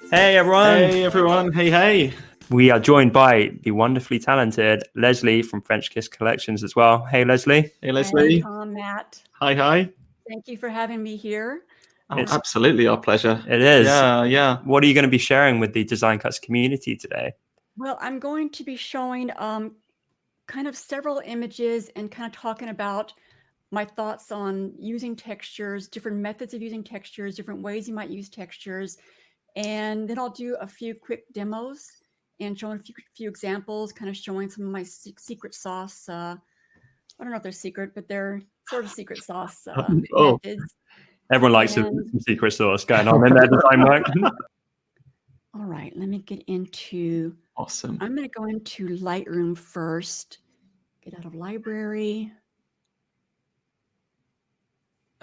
Hey everyone! Hey everyone, hey. We are joined by the wonderfully talented Leslie from French Kiss Collections as well. Hey Leslie. Hey Hey, Leslie. Tom, Matt. Hi. Thank you for having me here. Oh, absolutely our pleasure. It is. Yeah. What are you going to be sharing with the Design Cuts community today? Well, I'm going to be showing kind of several images and kind of talking about my thoughts on using textures, different methods of using textures, different ways you might use textures. And then I'll do a few quick demos and showing a few examples, kind of showing some of my secret sauce. I don't know if they're secret, but they're sort of secret sauce methods. Everyone likes some secret sauce going on in their design work. All right, let me get into. Awesome. I'm going to go into Lightroom first. Get out of library.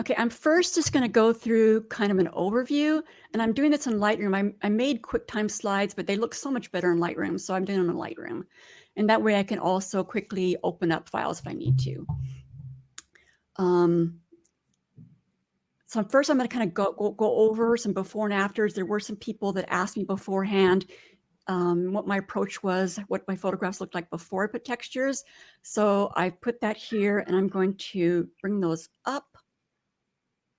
Okay, I'm first just going to go through kind of an overview, and I'm doing this in Lightroom. I made QuickTime slides, but they look so much better in Lightroom, so I'm doing them in Lightroom. And that way I can also quickly open up files if I need to. So first I'm going to kind of go over some before and afters. There were some people that asked me beforehand what my approach was, what my photographs looked like before I put textures. So I put that here, and I'm going to bring those up.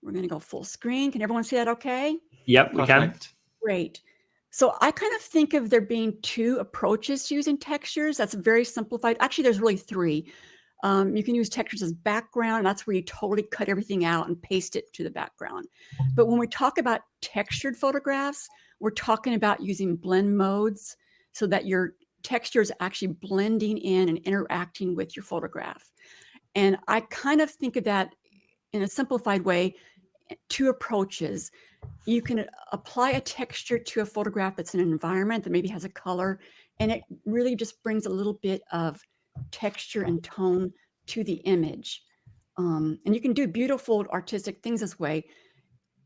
We're going to go full screen. Can everyone see that okay? Yep, we can. Great. So I kind of think of there being two approaches to using textures. That's very simplified. Actually, there's really three. You can use textures as background, and that's where you totally cut everything out and paste it to the background. But when we talk about textured photographs, we're talking about using blend modes so that your texture is actually blending in and interacting with your photograph. And I kind of think of that in a simplified way, two approaches. You can apply a texture to a photograph that's in an environment that maybe has a color, and it really just brings a little bit of texture and tone to the image. And you can do beautiful artistic things this way,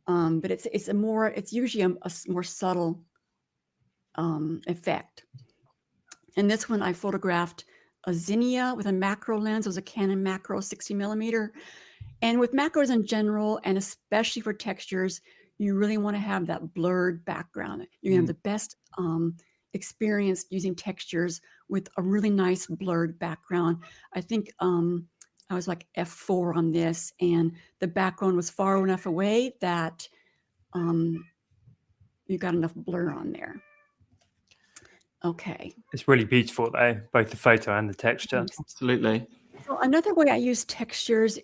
but it's usually a more subtle effect. And this one I photographed a zinnia with a macro lens. It was a Canon macro 60 millimeter. And with macros in general, and especially for textures, you really want to have that blurred background. You're going to have the best experience using textures with a really nice blurred background. I think I was like F4 on this, and the background was far enough away that you got enough blur on there. Okay. It's really beautiful though, both the photo and the texture. Absolutely. So another way I use textures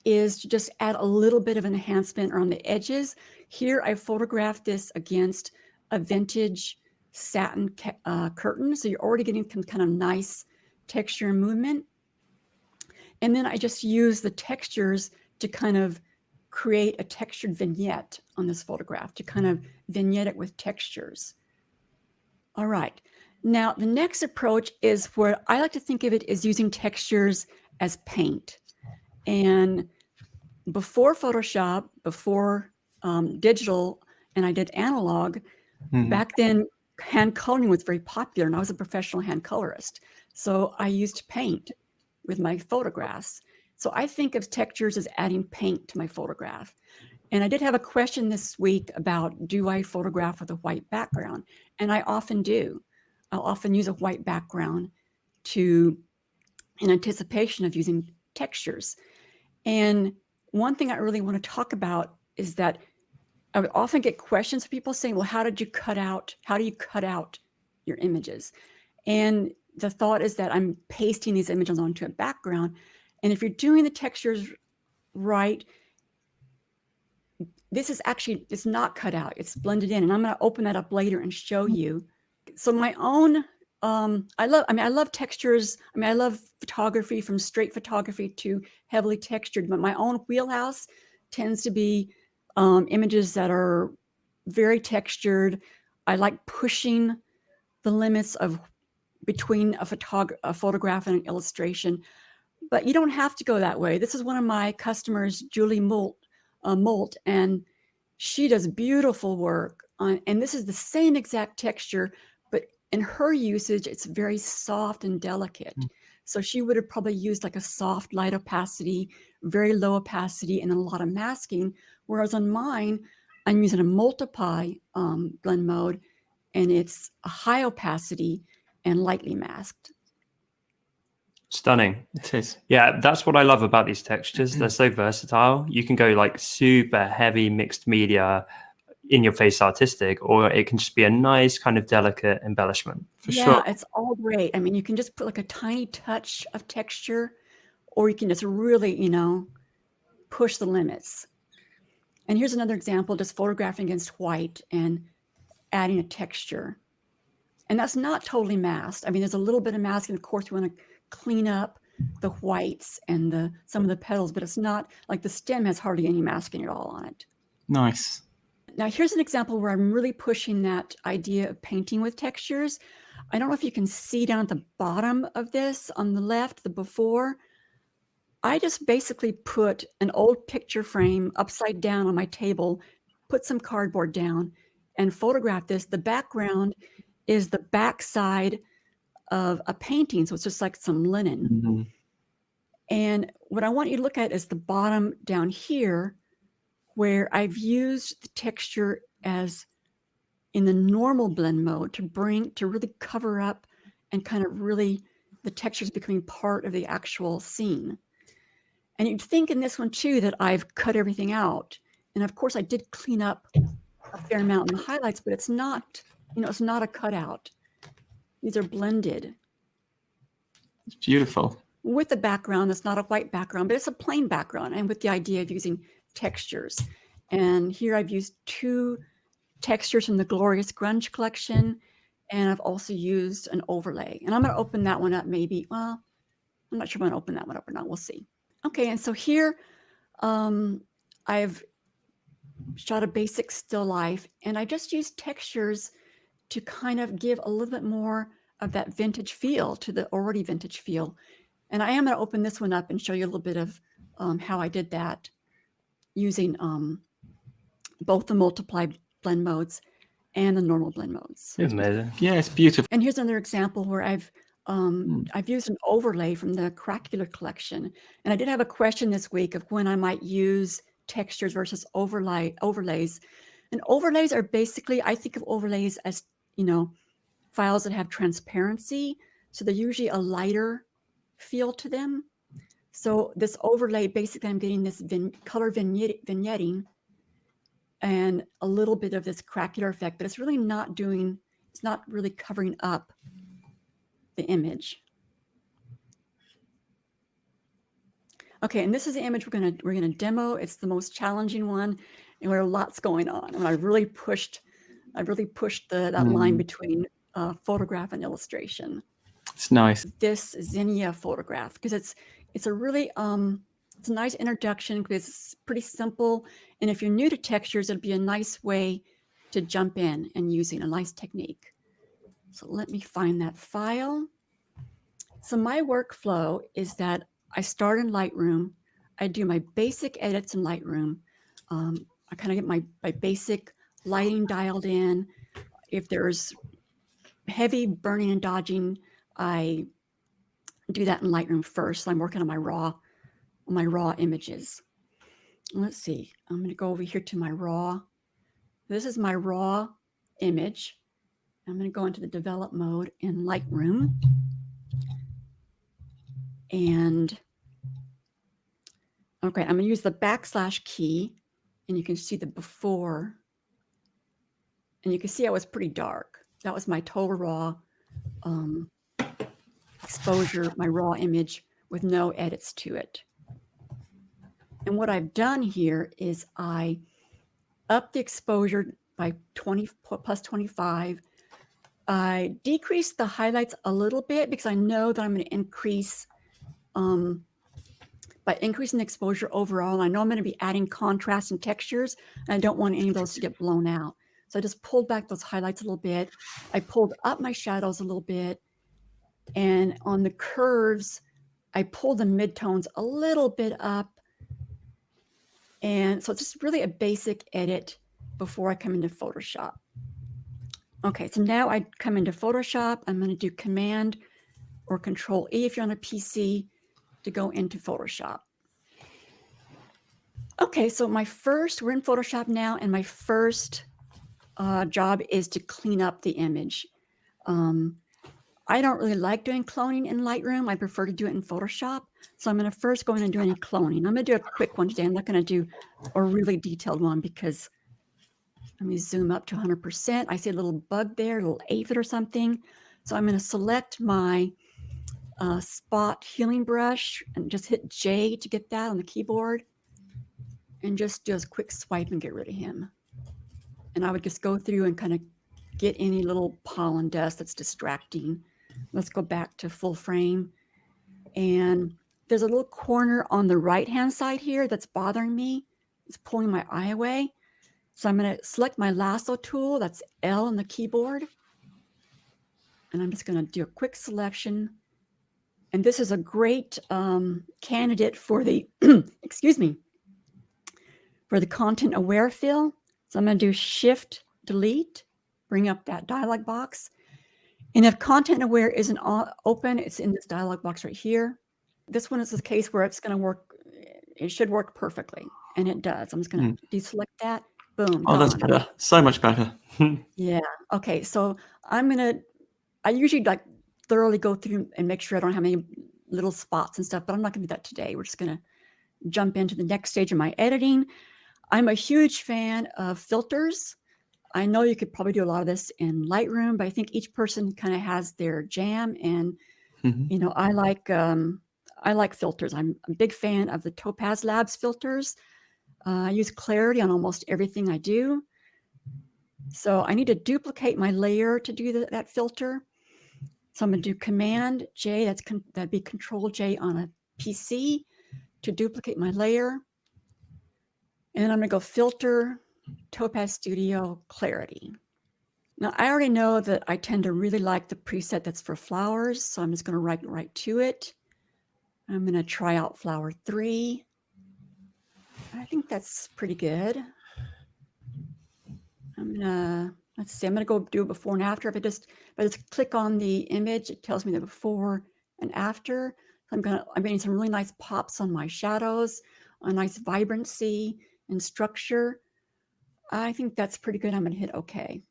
is to just add a little bit of enhancement around the edges. Here I photographed this against a vintage satin curtain. So you're already getting some kind of nice texture and movement. And then I just use the textures to kind of create a textured vignette on this photograph, to kind of vignette it with textures. All right. Now, the next approach is where I like to think of it as using textures as paint. And before Photoshop, before digital, and I did analog, back then hand coloring was very popular, and I was a professional hand colorist. So I used paint with my photographs. So I think of textures as adding paint to my photograph. And I did have a question this week about, do I photograph with a white background? And I often do. I'll often use a white background in anticipation of using textures. And one thing I really want to talk about is that I would often get questions from people saying, well, how do you cut out your images? And the thought is that I'm pasting these images onto a background. And if you're doing the textures right, this is actually, it's not cut out, it's blended in. And I'm going to open that up later and show you. So my own, I love textures. I love photography, from straight photography to heavily textured, but my own wheelhouse tends to be images that are very textured. I like pushing the limits of between a photograph and an illustration, but you don't have to go that way. This is one of my customers, Julie Molt, and she does beautiful work on, and this is the same exact texture, but in her usage, it's very soft and delicate. So she would have probably used like a soft, light opacity, very low opacity, and a lot of masking. Whereas on mine, I'm using a multiply blend mode, and it's a high opacity and lightly masked. Stunning. It is. Yeah, that's what I love about these textures. They're so versatile. You can go like super heavy mixed media, in your face artistic, or it can just be a nice kind of delicate embellishment. For Yeah, sure. it's all great. I mean, you can just put like a tiny touch of texture, or you can just really, push the limits. And here's another example, just photographing against white and adding a texture. And that's not totally masked. I mean, there's a little bit of masking. Of course, you want to clean up the whites and some of the petals, but it's not like the stem has hardly any masking at all on it. Nice. Now, here's an example where I'm really pushing that idea of painting with textures. I don't know if you can see down at the bottom of this on the left, the before. I just basically put an old picture frame upside down on my table, put some cardboard down, and photographed this. The background is the backside of a painting, so it's just like some linen. Mm-hmm. And what I want you to look at is the bottom down here, where I've used the texture as in the normal blend mode to really cover up and kind of really the textures becoming part of the actual scene. And you'd think in this one too that I've cut everything out. And of course I did clean up a fair amount in the highlights, but it's not, it's not a cutout. These are blended. It's beautiful. With the background, it's not a white background, but it's a plain background, and with the idea of using textures. And here I've used 2 textures from the Glorious Grunge collection, and I've also used an overlay. And I'm going to open that one up maybe. Well, I'm not sure if I'm going to open that one up or not. We'll see. Okay, and so here I've shot a basic still life, and I just used textures to kind of give a little bit more of that vintage feel to the already vintage feel. And I am going to open this one up and show you a little bit of how I did that using both the multiply blend modes and the normal blend modes. Amazing. Yeah, it's beautiful. And here's another example where I've used an overlay from the Cracular collection. And I did have a question this week of when I might use textures versus overlays. And overlays are basically, I think of overlays as, files that have transparency. So they're usually a lighter feel to them. So this overlay, basically I'm getting this color vignetting and a little bit of this cracular effect, but it's really not it's not really covering up the image. Okay, and this is the image we're gonna demo. It's the most challenging one, and where lots going on. And I really pushed that line between photograph and illustration. It's nice. This zinnia photograph, because it's a really it's a nice introduction because it's pretty simple. And if you're new to textures, it'd be a nice way to jump in and using a nice technique. So let me find that file. So my workflow is that I start in Lightroom. I do my basic edits in Lightroom. I kind of get my basic lighting dialed in. If there's heavy burning and dodging, I do that in Lightroom first. So I'm working on my raw images. Let's see. I'm going to go over here to my raw. This is my raw image. I'm going to go into the develop mode in Lightroom. And okay, I'm going to use the / key, and you can see the before. And you can see I was pretty dark. That was my total raw exposure, my raw image with no edits to it. And what I've done here is I up the exposure by 20 plus 25. I decreased the highlights a little bit because I know that I'm going to increase by increasing the exposure overall. And I know I'm going to be adding contrast and textures, and I don't want any of those to get blown out. So I just pulled back those highlights a little bit. I pulled up my shadows a little bit. And on the curves, I pulled the midtones a little bit up. And so it's just really a basic edit before I come into Photoshop. Okay, so now I come into Photoshop. I'm going to do Command or Control E if you're on a PC to go into Photoshop. Okay, so we're in Photoshop now, and my first job is to clean up the image. I don't really like doing cloning in Lightroom. I prefer to do it in Photoshop. So I'm going to first go in and do any cloning. I'm going to do a quick one today. I'm not going to do a really detailed one because let me zoom up to 100%. I see a little bug there, a little aphid or something. So I'm going to select my spot healing brush and just hit J to get that on the keyboard and just do a quick swipe and get rid of him. And I would just go through and kind of get any little pollen dust that's distracting. Let's go back to full frame. And there's a little corner on the right-hand side here that's bothering me. It's pulling my eye away. So I'm going to select my lasso tool. That's L on the keyboard. And I'm just going to do a quick selection. And this is a great candidate for the, excuse me, for the content aware fill. So I'm going to do Shift Delete, bring up that dialog box. And if content aware isn't open, it's in this dialog box right here. This one is the case where it's going to work. It should work perfectly. And it does. I'm just going to deselect that. Boom. Oh, that's gone. better. So much better. Yeah. Okay. So I usually like thoroughly go through and make sure I don't have any little spots and stuff, but I'm not going to do that today. We're just going to jump into the next stage of my editing. I'm a huge fan of filters. I know you could probably do a lot of this in Lightroom, but I think each person kind of has their jam. And, you know, I like filters. I'm a big fan of the Topaz Labs filters. I use Clarity on almost everything I do. So I need to duplicate my layer to do that filter. So I'm going to do Command J, that'd be Control J on a PC to duplicate my layer. And then I'm going to go Filter, Topaz Studio, Clarity. Now I already know that I tend to really like the preset that's for flowers. So I'm just going to write right to it. I'm going to try out flower 3. I think that's pretty good. Let's see, I'm going to go do a before and after. If I just click on the image, it tells me the before and after. I'm getting some really nice pops on my shadows, a nice vibrancy and structure. I think that's pretty good. I'm going to hit OK.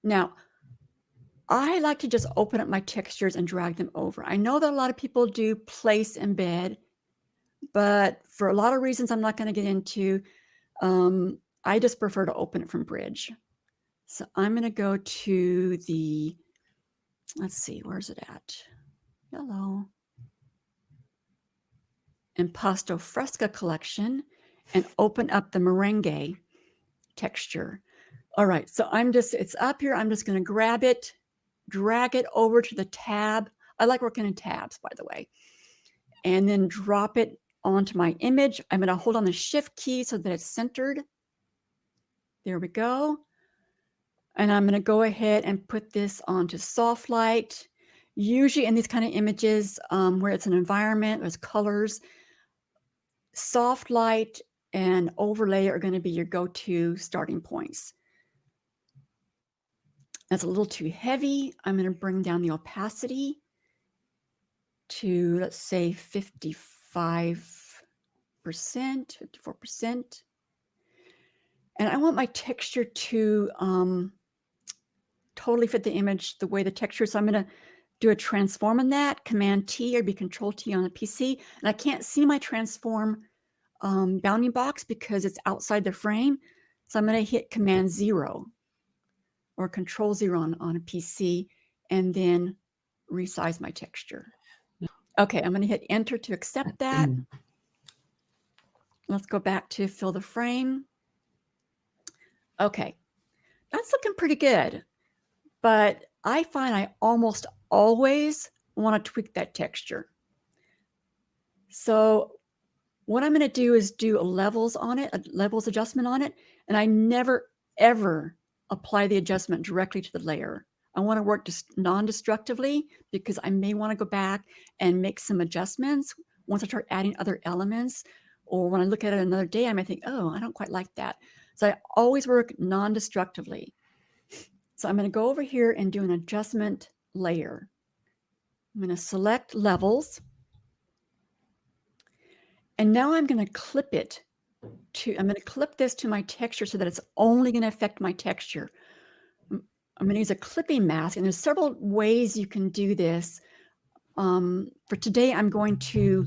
Now, I like to just open up my textures and drag them over. I know that a lot of people do place embed, but for a lot of reasons I'm not going to get into, I just prefer to open it from Bridge. So I'm going to go to the, let's see, where's it at? Hello. Impasto Fresca collection and open up the merengue texture. All right, so it's up here. I'm just going to grab it, drag it over to the tab. I like working in tabs, by the way. And then drop it onto my image. I'm going to hold on the Shift key so that it's centered. There we go. And I'm going to go ahead and put this onto soft light. Usually in these kind of images where it's an environment, there's colors, soft light and overlay are going to be your go-to starting points. That's a little too heavy. I'm going to bring down the opacity to, let's say, 55%, 54%. And I want my texture to totally fit the image the way the texture is. So I'm going to do a transform on that, Command T or be Control T on a PC. And I can't see my transform bounding box because it's outside the frame. So I'm going to hit Command 0 or Control 0 on a PC and then resize my texture. Okay, I'm going to hit Enter to accept that. Let's go back to fill the frame. Okay, that's looking pretty good, but I find I almost always want to tweak that texture. So what I'm going to do is do a levels on it, a levels adjustment on it, and I never, ever apply the adjustment directly to the layer. I want to work just non-destructively because I may want to go back and make some adjustments once I start adding other elements, or when I look at it another day, I might think, oh, I don't quite like that. So I always work non-destructively. So I'm going to go over here and do an adjustment layer. I'm going to select levels. And now I'm going to clip it going to clip this to my texture so that it's only going to affect my texture. I'm going to use a clipping mask, and there's several ways you can do this. For today, I'm going to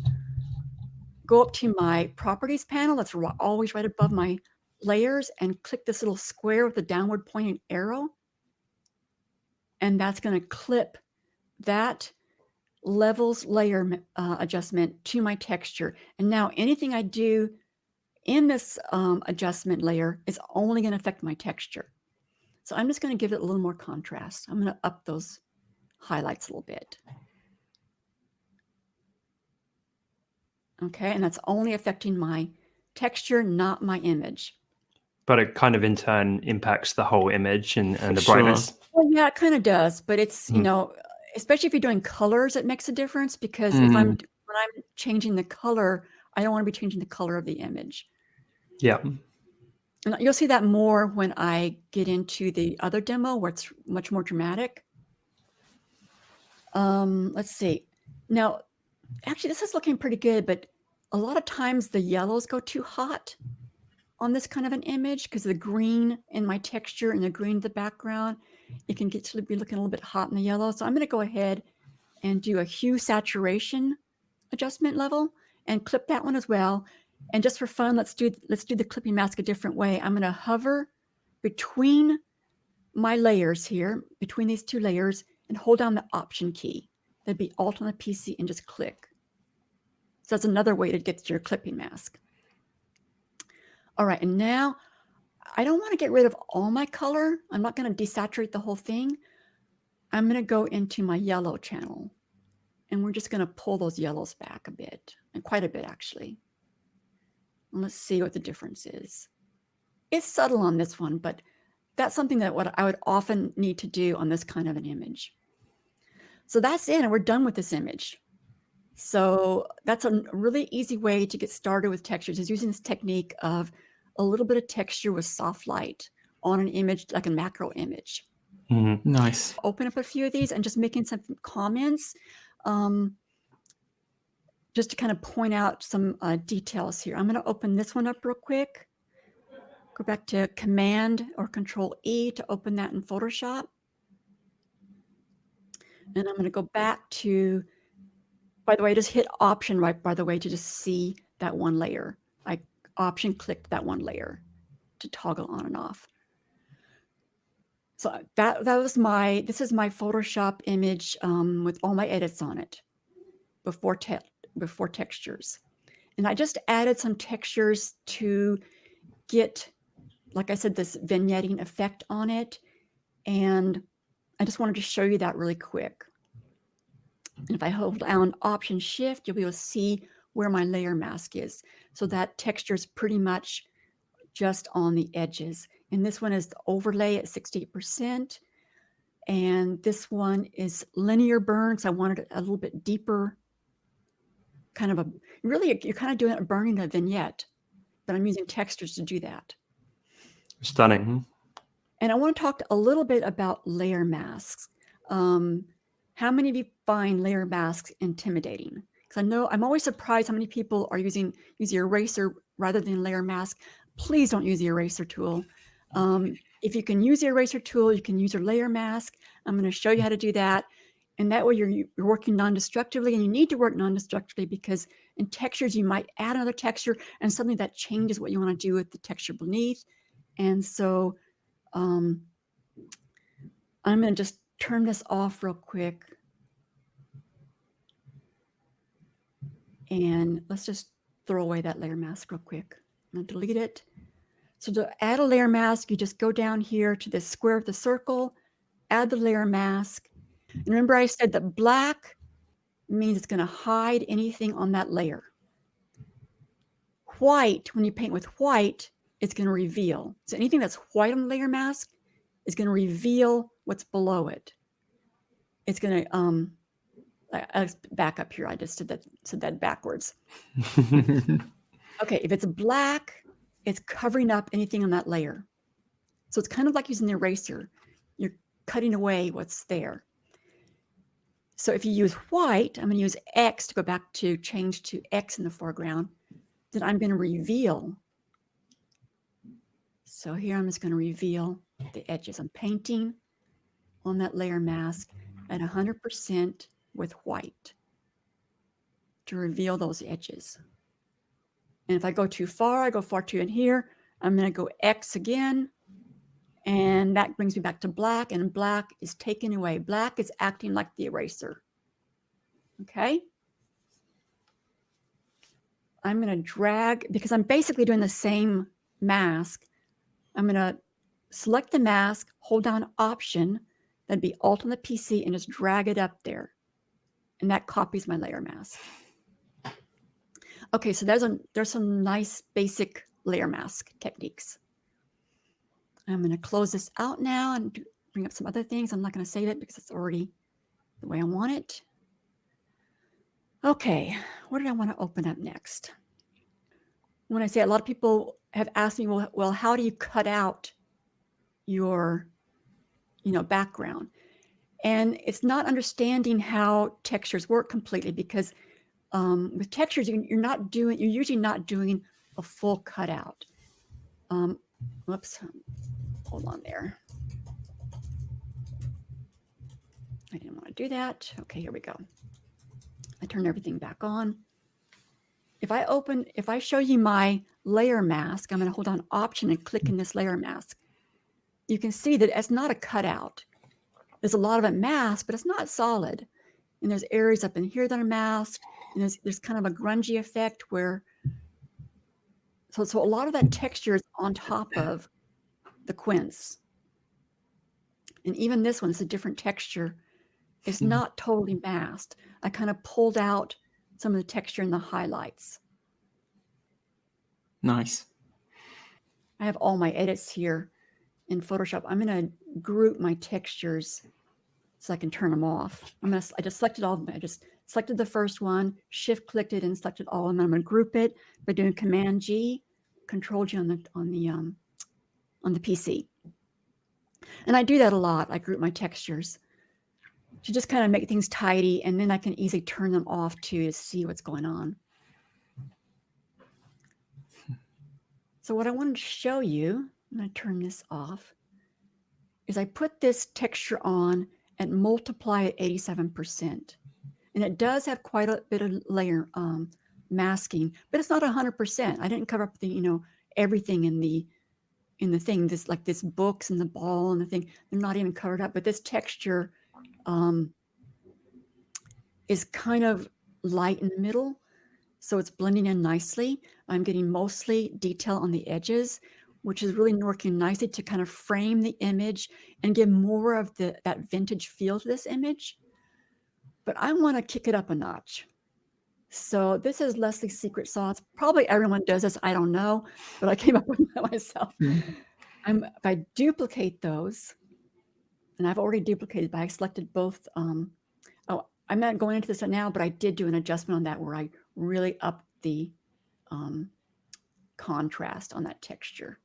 go up to my properties panel. That's always right above my layers, and click this little square with the downward pointing arrow. And that's going to clip that levels layer adjustment to my texture. And now anything I do in this adjustment layer is only going to affect my texture. So I'm just going to give it a little more contrast. I'm going to up those highlights a little bit. Okay, and that's only affecting my texture, not my image. But it kind of in turn impacts the whole image and the Sure. brightness. Well, yeah, it kind of does, but it's, you know, especially if you're doing colors, it makes a difference, because if when I'm changing the color, I don't want to be changing the color of the image. Yeah. And you'll see that more when I get into the other demo where it's much more dramatic. Let's see. Now, actually, this is looking pretty good, but a lot of times the yellows go too hot on this kind of an image because the green in my texture and the green in the background, it can get to be looking a little bit hot in the yellow. So I'm going to go ahead and do a hue saturation adjustment level and clip that one as well. And just for fun, let's do the clipping mask a different way. I'm going to hover between my layers here, between these two layers, and hold down the Option key. That'd be Alt on the PC and just click. So that's another way to get to your clipping mask. All right, and now I don't want to get rid of all my color. I'm not going to desaturate the whole thing. I'm going to go into my yellow channel, and we're just going to pull those yellows back a bit, and quite a bit actually. And let's see what the difference is. It's subtle on this one, but that's something that what I would often need to do on this kind of an image. So that's it, and we're done with this image. So that's a really easy way to get started with textures, is using this technique of a little bit of texture with soft light on an image, like a macro image. Nice. Open up a few of these and just making some comments, just to kind of point out some details here. I'm going to open this one up real quick. Go back to Command or Control E to open that in Photoshop. And I'm going to go back to, by the way, just hit Option right, by the way, to just see that one layer. I Option clicked that one layer to toggle on and off. So this is my Photoshop image with all my edits on it before textures. And I just added some textures to get, like I said, this vignetting effect on it. And I just wanted to show you that really quick. And if I hold down Option Shift, you'll be able to see where my layer mask is. So that texture is pretty much just on the edges. And this one is the overlay at 68%. And this one is linear burn. So I wanted a little bit deeper, kind of really, you're kind of doing a burning a vignette, but I'm using textures to do that. Stunning. And I want to talk a little bit about layer masks. How many of you find layer masks intimidating? Because I know I'm always surprised how many people are using the eraser rather than layer mask. Please don't use the eraser tool. If you can use the eraser tool, you can use your layer mask. I'm going to show you how to do that. And that way you're working non-destructively, and you need to work non-destructively because in textures, you might add another texture and something that changes what you want to do with the texture beneath. And so I'm going to just turn this off real quick. And let's just throw away that layer mask real quick. I'm going to delete it. So to add a layer mask, you just go down here to the square of the circle, add the layer mask. And remember I said that black means it's going to hide anything on that layer. White, when you paint with white, it's going to reveal. So anything that's white on the layer mask is going to reveal what's below it. It's going to, let's back up here. I just said that backwards. Okay, if it's black, it's covering up anything on that layer. So it's kind of like using the eraser. You're cutting away what's there. So if you use white, I'm going to use X to go back to change to X in the foreground. Then I'm going to reveal So here I'm just going to reveal the edges. I'm painting on that layer mask at 100% with white to reveal those edges. And if I go too far, I go far too in here, I'm going to go X again. And that brings me back to black, and black is taken away. Black is acting like the eraser. Okay. I'm going to drag, because I'm basically doing the same mask. I'm going to select the mask, hold down Option, that'd be Alt on the PC, and just drag it up there. And that copies my layer mask. Okay, so there's some nice basic layer mask techniques. I'm going to close this out now and bring up some other things. I'm not going to save it because it's already the way I want it. Okay, what did I want to open up next? When I say, a lot of people have asked me, well, how do you cut out your, background? And it's not understanding how textures work completely, because with textures, you're usually not doing a full cutout. Whoops, hold on there. I didn't want to do that. Okay, here we go. I turned everything back on. If I show you my layer mask, I'm going to hold on Option and click in this layer mask. You can see that it's not a cutout. There's a lot of it masked, but it's not solid. And there's areas up in here that are masked. And there's kind of a grungy effect where, so a lot of that texture is on top of the quince. And even this one is a different texture. It's not totally masked. I kind of pulled out some of the texture in the highlights. Nice. I have all my edits here in Photoshop. I'm going to group my textures so I can turn them off. I just selected all of them. I just selected the first one, shift clicked it, and selected all of them. I'm going to group it by doing Command G, Control G on the PC. And I do that a lot. I group my textures to just kind of make things tidy, and then I can easily turn them off to see what's going on. So what I wanted to show you, I'm going to turn this off, is I put this texture on and multiply at 87%. And it does have quite a bit of layer masking, but it's not 100%. I didn't cover up the, everything in the thing, this books and the ball and the thing, they're not even covered up, but this texture is kind of light in the middle. So it's blending in nicely. I'm getting mostly detail on the edges, which is really working nicely to kind of frame the image and give more of that vintage feel to this image. But I want to kick it up a notch. So this is Leslie's secret sauce. Probably everyone does this, I don't know, but I came up with that myself. If I duplicate those, and I've already duplicated, but I selected both. I'm not going into this right now, but I did do an adjustment on that where I really upped the contrast on that texture.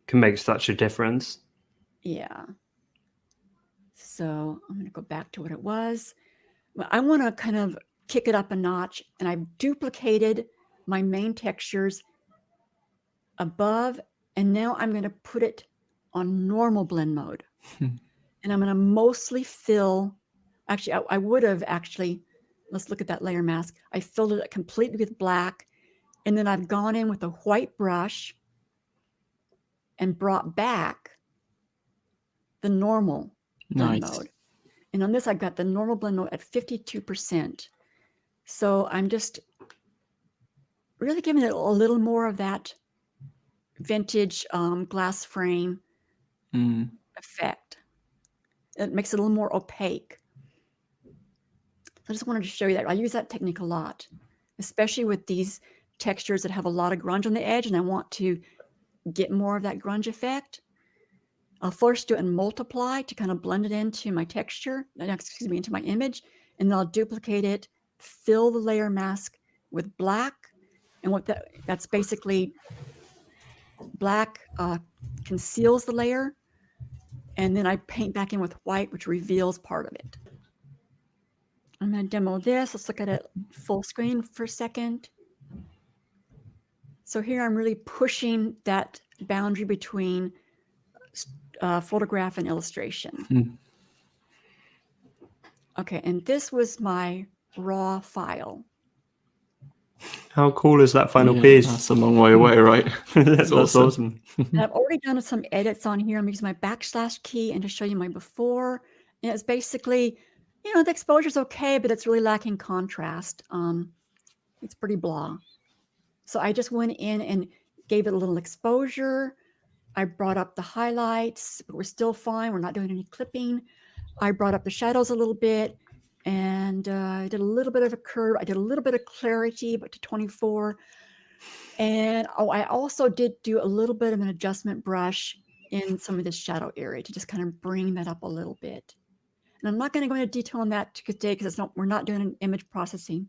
Can make such a difference. Yeah. So I'm going to go back to what it was. I want to kind of kick it up a notch, and I've duplicated my main textures above, and now I'm going to put it on normal blend mode. And I'm going to mostly fill, actually, I would have actually, let's look at that layer mask. I filled it completely with black, and then I've gone in with a white brush and brought back the normal blend mode. And on this, I've got the normal blend mode at 52%. So I'm just really giving it a little more of that vintage glass frame effect. It makes it a little more opaque. So I just wanted to show you that. I use that technique a lot, especially with these textures that have a lot of grunge on the edge, and I want to get more of that grunge effect. I'll first do it and multiply to kind of blend it into my texture, into my image, and then I'll duplicate it, fill the layer mask with black, and that's basically black conceals the layer, and then I paint back in with white, which reveals part of it. I'm going to demo this. Let's look at it full screen for a second. So here I'm really pushing that boundary between photograph and illustration. Hmm. Okay, and this was my raw file. How cool is that final Yeah, piece? that's a long way away, right? That's awesome. awesome. And I've already done some edits on here. I'm using my backslash key and to show you my before. And it's basically, you know, the exposure's okay, but it's really lacking contrast. It's pretty blah. So I just went in and gave it a little exposure. I brought up the highlights, but we're still fine. We're not doing any clipping. I brought up the shadows a little bit, and I did a little bit of a curve. I did a little bit of clarity, but to 24. And I also did do a little bit of an adjustment brush in some of this shadow area to just kind of bring that up a little bit. And I'm not going to go into detail on that today because we're not doing an image processing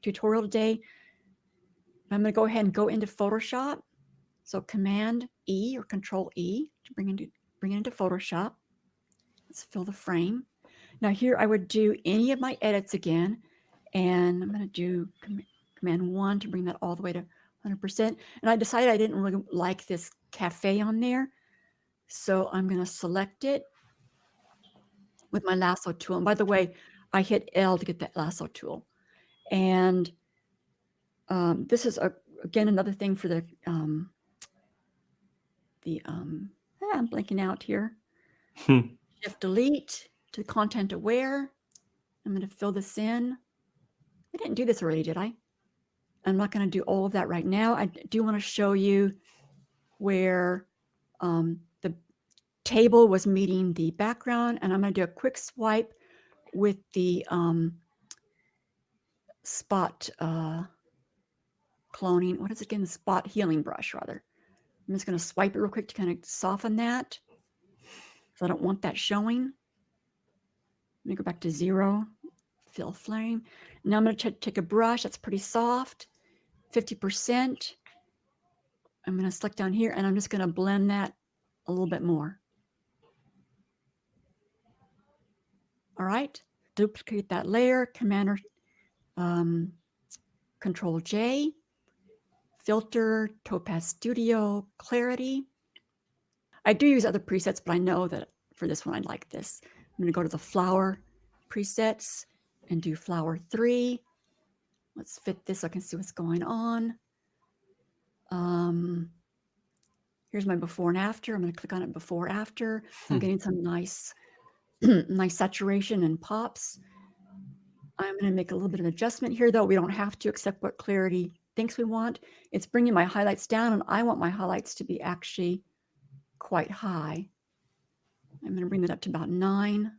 tutorial today. I'm going to go ahead and go into Photoshop. So Command E or Control E to bring it into Photoshop. Let's fill the frame. Now here I would do any of my edits again, and I'm going to do Command 1 to bring that all the way to 100%. And I decided I didn't really like this cafe on there, so I'm going to select it with my lasso tool. And by the way, I hit L to get that lasso tool. And this is again another thing for the I'm blanking out here. Shift Delete to content aware. I'm going to fill this in. I didn't do this already, did I? I'm not going to do all of that right now. I do want to show you where the table was meeting the background, and I'm going to do a quick swipe with the spot cloning. What is it again? The spot healing brush, rather. I'm just going to swipe it real quick to kind of soften that. So I don't want that showing. Let me go back to 0, fill flame. Now I'm going to take a brush that's pretty soft, 50%. I'm going to select down here and I'm just going to blend that a little bit more. All right, duplicate that layer, Command Control J, filter, Topaz Studio, clarity. I do use other presets, but I know that for this one, I like this. I'm going to go to the flower presets and do flower 3. Let's fit this so I can see what's going on. Here's my before and after. I'm going to click on it before, after. I'm getting some nice, nice saturation and pops. I'm going to make a little bit of an adjustment here, though. We don't have to accept what clarity thinks we want. It's bringing my highlights down, and I want my highlights to be actually quite high. I'm going to bring that up to about 9,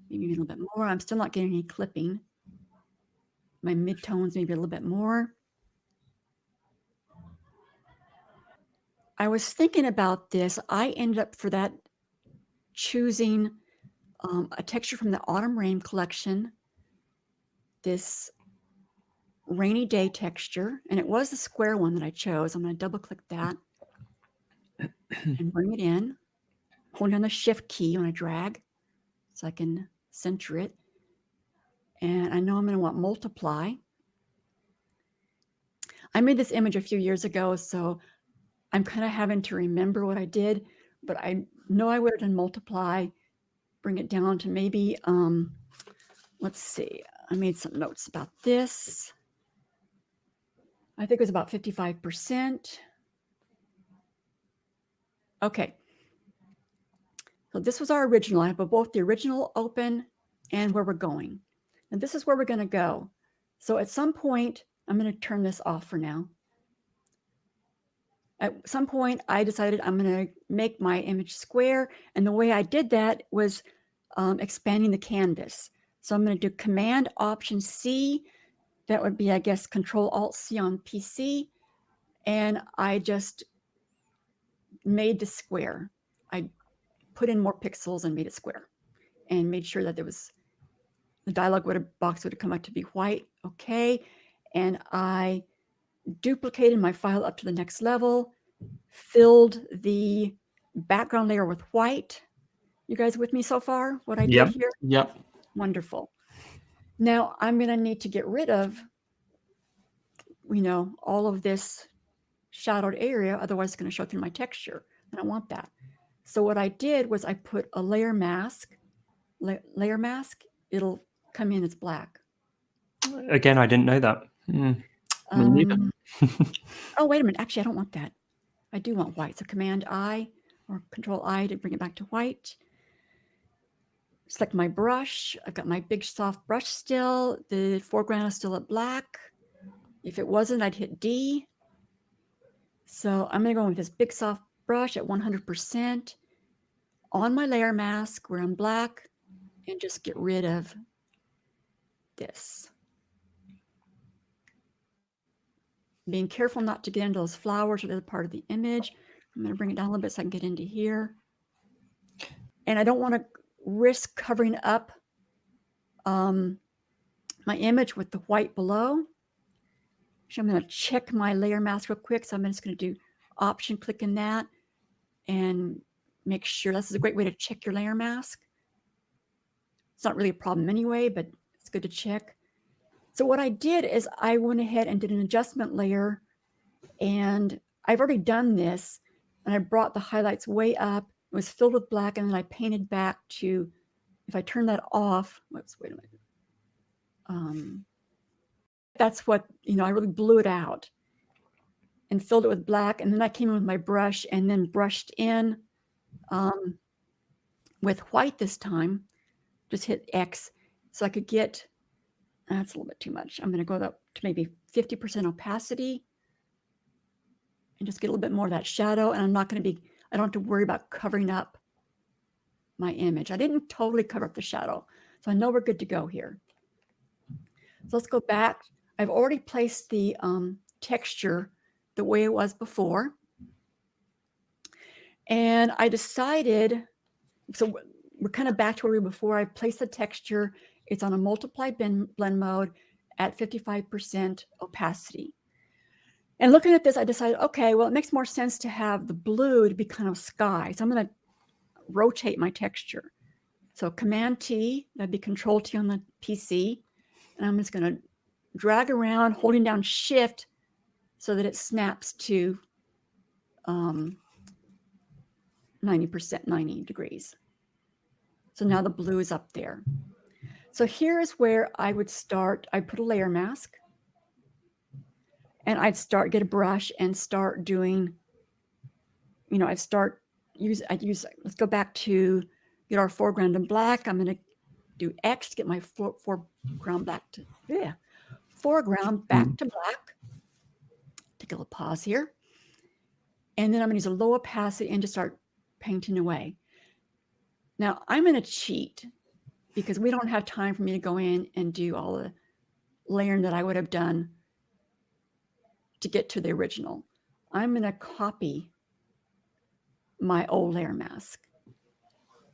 maybe a little bit more. I'm still not getting any clipping. My midtones maybe a little bit more. I was thinking about this. I ended up for that choosing a texture from the Autumn Rain collection, this rainy day texture, and it was the square one that I chose. I'm going to double click that and bring it in, hold down the shift key when I drag so I can center it. And I know I'm going to want multiply. I made this image a few years ago, so I'm kind of having to remember what I did, but I know I would have done multiply, bring it down to maybe, let's see, I made some notes about this. I think it was about 55%. Okay. So this was our original. I have both the original open and where we're going. And this is where we're going to go. So at some point, I'm going to turn this off for now. At some point, I decided I'm going to make my image square. And the way I did that was expanding the canvas. So I'm going to do Command Option C. That would be, I guess, Control Alt C on PC. And I just made the square. I put in more pixels and made it square and made sure that there was the dialog box would have come out to be white. Okay. And I duplicated my file up to the next level, filled the background layer with white. You guys with me so far? What I did here? Yep. Wonderful. Now I'm going to need to get rid of, all of this shadowed area, otherwise it's going to show through my texture. I don't want that. So what I did was I put a layer mask. Layer mask, it'll come in as black. Again, I didn't know that. Me neither. Oh, wait a minute. Actually, I don't want that. I do want white. So Command I or Control I to bring it back to white. Select my brush. I've got my big soft brush still. The foreground is still at black. If it wasn't, I'd hit D. So I'm going to go with this big soft brush at 100% on my layer mask where I'm black and just get rid of this. Being careful not to get into those flowers or the other part of the image. I'm going to bring it down a little bit so I can get into here. And I don't want to risk covering up my image with the white below. So I'm going to check my layer mask real quick. So I'm just going to do Option, click in that, and make sure. This is a great way to check your layer mask. It's not really a problem anyway, but it's good to check. So what I did is I went ahead and did an adjustment layer, and I've already done this, and I brought the highlights way up. It was filled with black, and then I painted back to, if I turn that off, whoops, wait a minute. That's what, I really blew it out and filled it with black. And then I came in with my brush and then brushed in with white this time. Just hit X so I could get, that's a little bit too much. I'm going to go up to maybe 50% opacity and just get a little bit more of that shadow. And I don't have to worry about covering up my image. I didn't totally cover up the shadow. So I know we're good to go here. So let's go back. I've already placed the texture the way it was before. And I decided, so we're kind of back to where we were before. I placed the texture. It's on a multiply blend mode at 55% opacity. And looking at this, I decided, okay, well, it makes more sense to have the blue to be kind of sky. So I'm going to rotate my texture. So Command T, that'd be Control T on the PC. And I'm just going to drag around, holding down Shift so that it snaps to 90%, 90 degrees. So now the blue is up there. So here is where I would start. I put a layer mask, and I'd get a brush and start doing, let's go back to get our foreground in black. I'm going to do X to get my foreground back to, foreground back to black. Take a little pause here. And then I'm going to use a low opacity and just start painting away. Now I'm going to cheat because we don't have time for me to go in and do all the layering that I would have done to get to the original. I'm going to copy my old layer mask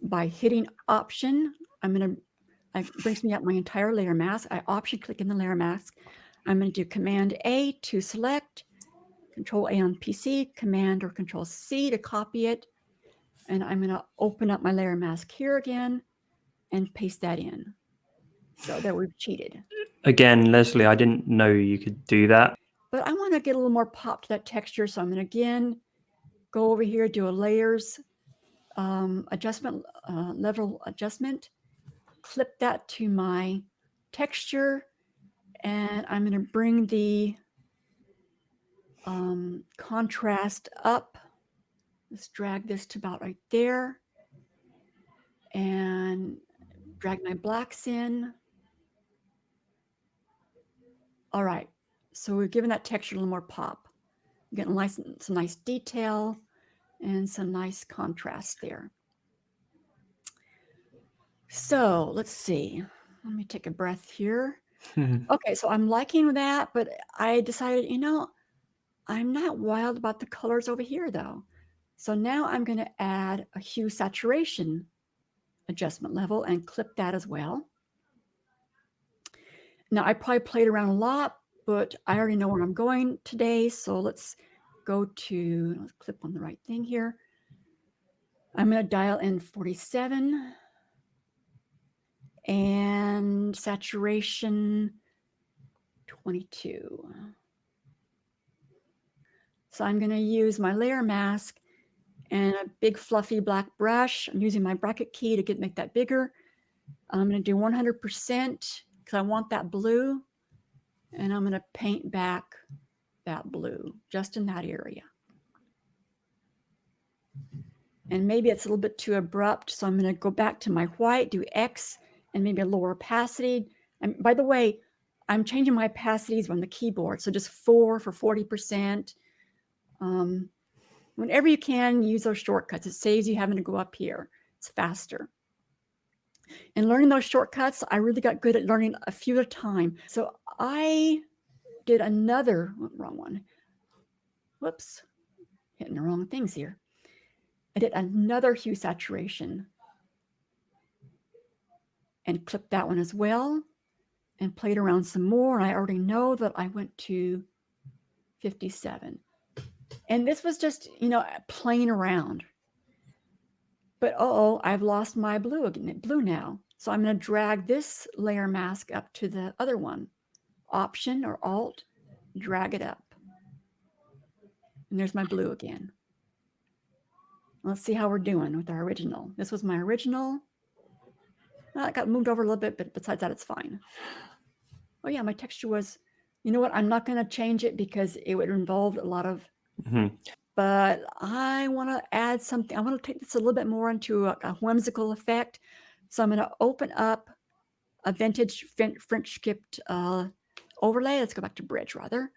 by hitting Option. It brings me up my entire layer mask. I Option click in the layer mask. I'm going to do Command A to select, Control A on PC, Command or Control C to copy it. And I'm going to open up my layer mask here again and paste that in. So there we've cheated. Again, Leslie, I didn't know you could do that. But I want to get a little more pop to that texture. So I'm going to again go over here, do a layers adjustment, level adjustment, clip that to my texture. And I'm going to bring the contrast up. Let's drag this to about right there and drag my blacks in. All right, so we're giving that texture a little more pop. We're getting some nice detail and some nice contrast there. So let's see. Let me take a breath here. Okay, so I'm liking that, but I decided, I'm not wild about the colors over here though. So now I'm going to add a hue saturation adjustment level and clip that as well. Now I probably played around a lot, but I already know where I'm going today. So let's clip on the right thing here. I'm going to dial in 47 and saturation 22. So I'm going to use my layer mask and a big fluffy black brush. I'm using my bracket key to make that bigger. I'm going to do 100% because I want that blue. And I'm going to paint back that blue just in that area. And maybe it's a little bit too abrupt. So I'm going to go back to my white, do X, and maybe a lower opacity. And by the way, I'm changing my opacities on the keyboard. So just 4 for 40%. Whenever you can, use those shortcuts. It saves you having to go up here. It's faster. And learning those shortcuts, I really got good at learning a few at a time. So I did another, wrong one. Whoops, hitting the wrong things here. I did another hue saturation and clipped that one as well and played around some more. I already know that I went to 57. And this was just, playing around. But I've lost my blue now. So I'm going to drag this layer mask up to the other one. Option or Alt, drag it up. And there's my blue again. Let's see how we're doing with our original. This was my original. It got moved over a little bit, but besides that, it's fine. Oh yeah, my texture was, you know what? I'm not going to change it because it would involve a lot of, but I want to add something. I want to take this a little bit more into a whimsical effect. So I'm going to open up a vintage French script overlay. Let's go back to bridge rather.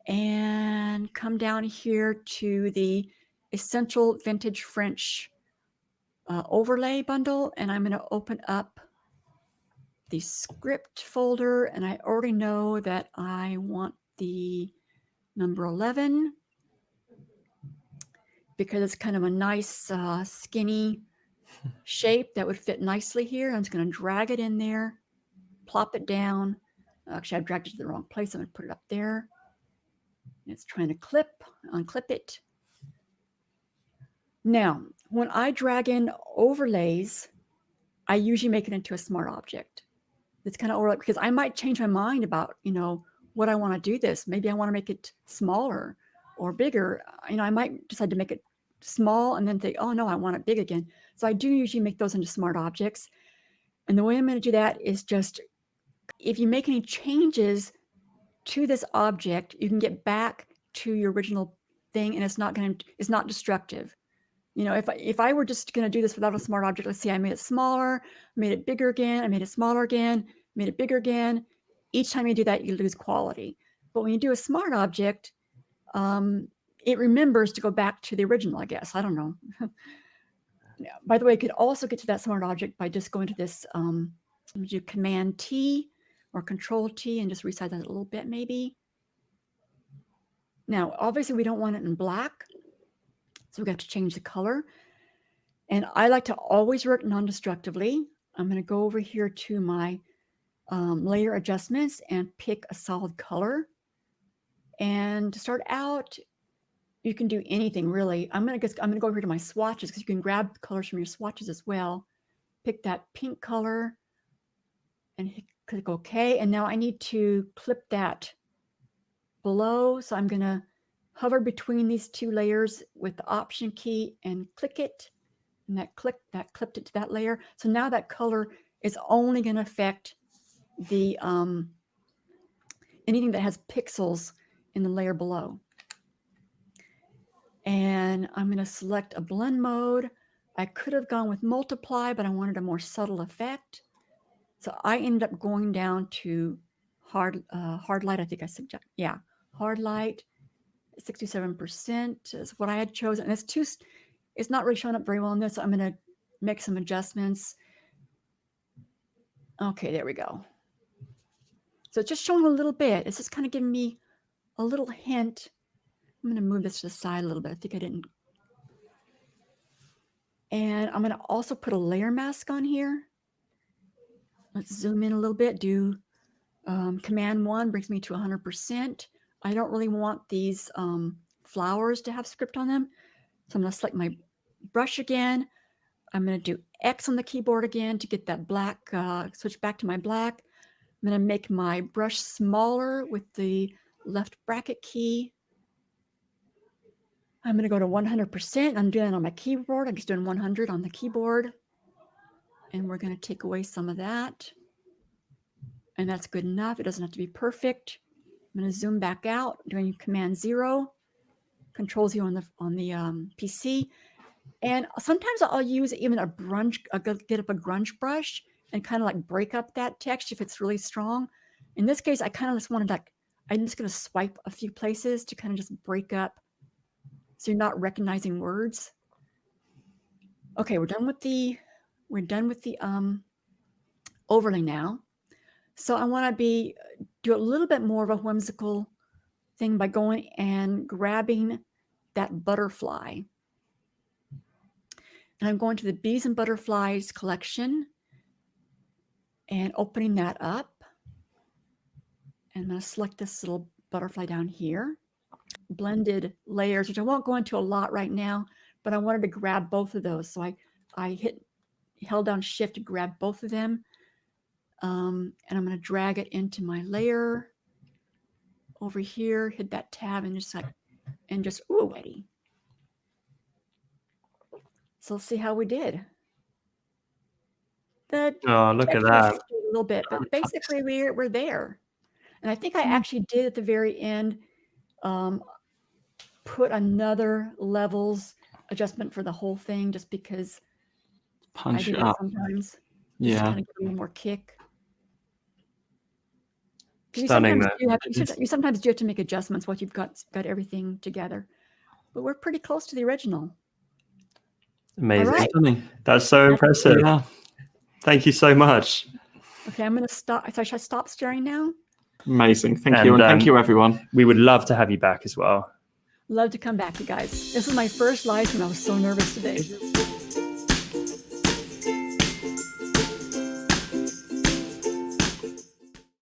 And come down here to the Essential Vintage French overlay bundle. And I'm going to open up the script folder. And I already know that I want the number 11 because it's kind of a nice skinny shape that would fit nicely here. I'm just going to drag it in there, plop it down. Actually, I've dragged it to the wrong place. I'm going to put it up there. It's trying to unclip it. Now, when I drag in overlays, I usually make it into a smart object. It's kind of overlap because I might change my mind about, what I want to do this. Maybe I want to make it smaller or bigger. I might decide to make it small and then think, oh no, I want it big again. So I do usually make those into smart objects. And the way I'm going to do that is just, if you make any changes to this object, you can get back to your original thing and it's not destructive. If I were just going to do this without a smart object, let's see, I made it smaller, made it bigger again, I made it smaller again, made it bigger again. Each time you do that, you lose quality. But when you do a smart object, it remembers to go back to the original, I guess. I don't know. By the way, you could also get to that smart object by just going to this, do Command T or Control T and just resize that a little bit maybe. Now, obviously we don't want it in black, so we have to change the color. And I like to always work non-destructively. I'm going to go over here to my layer adjustments and pick a solid color. And to start out, you can do anything really. I'm going to go over here to my swatches because you can grab colors from your swatches as well. Pick that pink color and click OK. And now I need to clip that below. So I'm going to hover between these two layers with the Option key and click it. And that clipped it to that layer. So now that color is only going to affect the anything that has pixels in the layer below. And I'm going to select a blend mode. I could have gone with multiply, but I wanted a more subtle effect. So I ended up going down to hard light. I think I suggest, yeah, hard light. 67% is what I had chosen. And it's not really showing up very well in this. So I'm going to make some adjustments. Okay, there we go. So it's just showing a little bit. It's just kind of giving me a little hint. I'm going to move this to the side a little bit. I think I didn't. And I'm going to also put a layer mask on here. Let's zoom in a little bit. Do Command 1 brings me to 100%. I don't really want these flowers to have script on them. So I'm going to select my brush again. I'm going to do X on the keyboard again to get that black, switch back to my black. I'm going to make my brush smaller with the left bracket key. I'm going to go to 100%. I'm doing it on my keyboard. I'm just doing 100 on the keyboard. And we're going to take away some of that. And that's good enough. It doesn't have to be perfect. I'm going to zoom back out, doing Command 0, Control 0 on the PC. And sometimes I'll use even a grunge, get up a grunge brush and kind of like break up that text if it's really strong. In this case, I kind of just wanted like, I'm just going to swipe a few places to kind of just break up so you're not recognizing words. Okay, we're done with the overlay now. So I want to do a little bit more of a whimsical thing by going and grabbing that butterfly. And I'm going to the Bees and Butterflies collection and opening that up. And I'm going to select this little butterfly down here. Blended layers, which I won't go into a lot right now, but I wanted to grab both of those. So I held down Shift to grab both of them. And I'm going to drag it into my layer over here, hit that tab and just ooh, Eddie. So let's see how we did. Oh, look at that. A little bit, but basically we're there. And I think I actually did at the very end put another levels adjustment for the whole thing just because Punch I do it up. sometimes. Yeah. Kind of give me more kick. Stunning. You sometimes do have to make adjustments once you've got everything together. But we're pretty close to the original. Amazing. Right. Stunning. That's so impressive. Yeah. Thank you so much. Okay, I'm going to stop. So should I stop sharing now? Amazing. Thank you. And thank you, everyone. We would love to have you back as well. Love to come back, you guys. This is my first live stream. I was so nervous today.